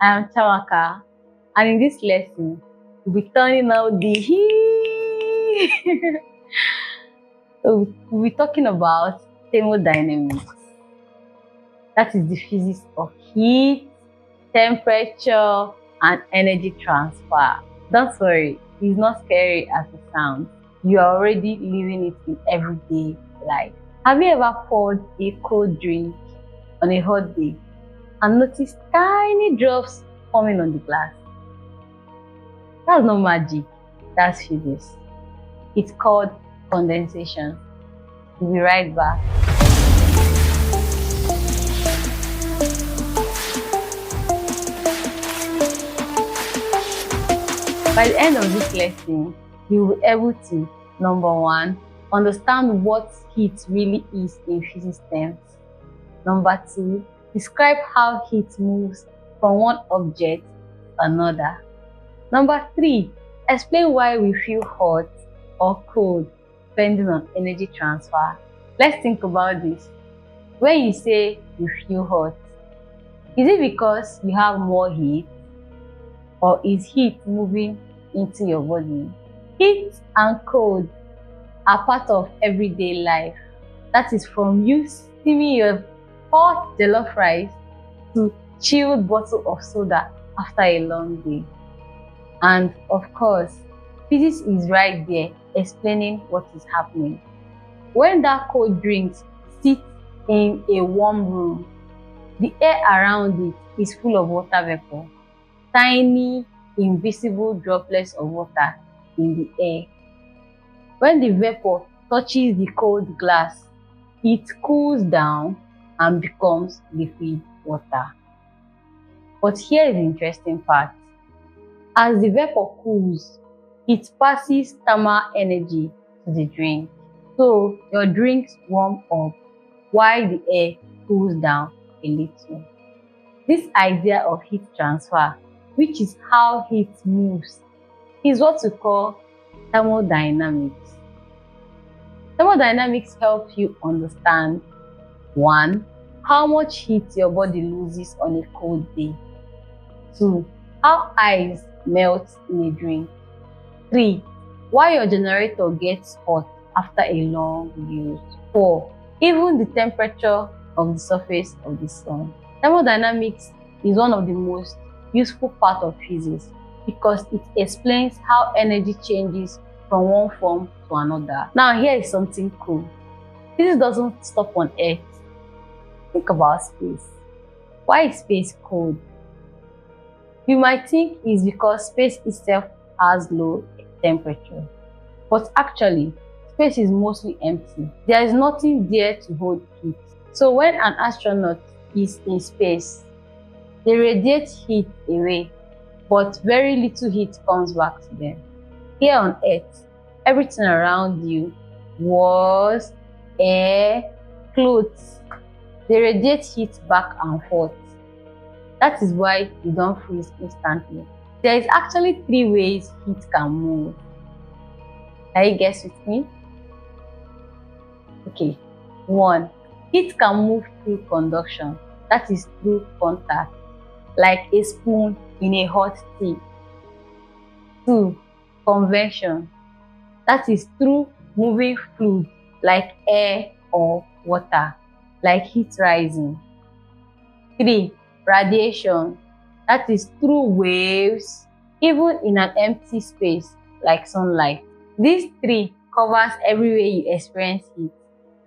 I am Chiamaka, and in this lesson, we'll be turning out the heat. So we'll be talking about thermodynamics. That is the physics of heat, temperature, and energy transfer. Don't worry, it's not scary as it sounds. You are already living it in everyday life. Have you ever poured a cold drink on a hot day and noticed tiny drops forming on the glass? That's not magic, that's physics. It's called condensation. We'll be right back. By the end of this lesson, you will be able to, number one, understand what heat really is in physics terms. Number two, describe how heat moves from one object to another. Number three, explain why we feel hot or cold depending on energy transfer. Let's think about this. When you say you feel hot, is it because you have more heat, or is heat moving into your body? Heat and cold are part of everyday life. That is from you steaming your hot jollof rice to chilled bottle of soda after a long day. And of course, physics is right there explaining what is happening. When that cold drink sits in a warm room, the air around it is full of water vapor, tiny invisible droplets of water in the air. When the vapor touches the cold glass, it cools down and becomes liquid water. But here is the interesting part. As the vapor cools, it passes thermal energy to the drink. So your drinks warm up while the air cools down a little. This idea of heat transfer, which is how heat moves, is what we call thermodynamics. Thermodynamics helps you understand 1. How much heat your body loses on a cold day. 2. How ice melts in a drink. 3. Why your generator gets hot after a long use. 4. Even the temperature of the surface of the sun. Thermodynamics is one of the most useful parts of physics because it explains how energy changes from one form to another. Now here is something cool. Physics doesn't stop on Earth. Think about space. Why is space cold? You might think it's because space itself has low temperature, but actually space is mostly empty. There is nothing there to hold heat. So when an astronaut is in space, they radiate heat away, but very little heat comes back to them. Here on Earth, everything around you, walls, air, clothes, they radiate heat back and forth. That is why you don't freeze instantly. There is actually 3 ways heat can move. Can you guess with me? Okay. 1. Heat can move through conduction. That is through contact, like a spoon in a hot tea. 2. Convection. That is through moving fluid like air or water, like heat rising. 3. Radiation. That is through waves, even in an empty space like sunlight. These 3 covers every way you experience heat.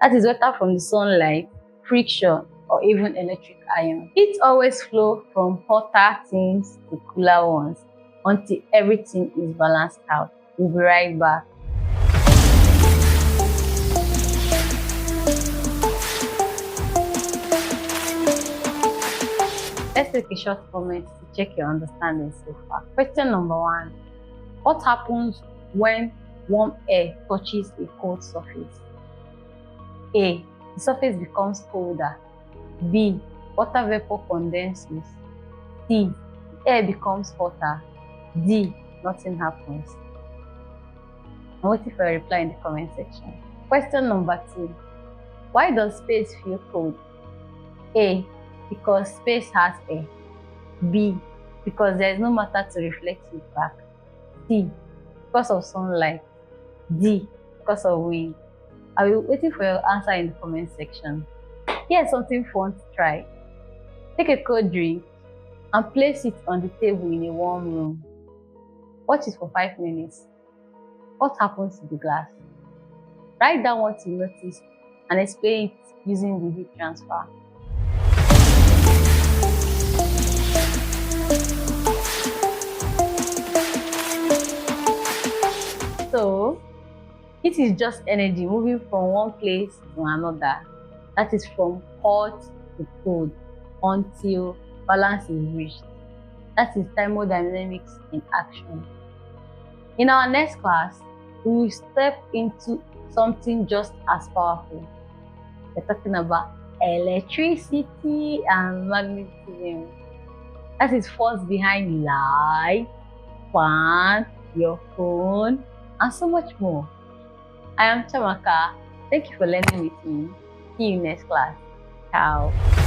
That is whether from the sunlight, friction, or even electric iron. Heat always flows from hotter things to cooler ones until everything is balanced out. We'll be right back. Let's take a short moment to check your understanding so far. Question number 1. What happens when warm air touches a cold surface? A. The surface becomes colder. B. Water vapor condenses. C. The air becomes hotter. D. Nothing happens. I'm waiting for a reply in the comment section. Question number 2. Why does space feel cold? A. Because space has air. B. because there is no matter to reflect it back. C, because of sunlight. D, because of wind. I'll be waiting for your answer in the comment section. Here's something fun to try. Take a cold drink and place it on the table in a warm room. Watch it for 5 minutes. What happens to the glass? Write down what you noticed and explain it using the heat transfer. So, heat is just energy moving from one place to another. That is from hot to cold until balance is reached. That is thermodynamics in action. In our next class, we will step into something just as powerful. We're talking about electricity and magnetism. That is force behind light, fan, your phone, and so much more. I am Chiamaka. Thank you for learning with me. See you next class. Ciao.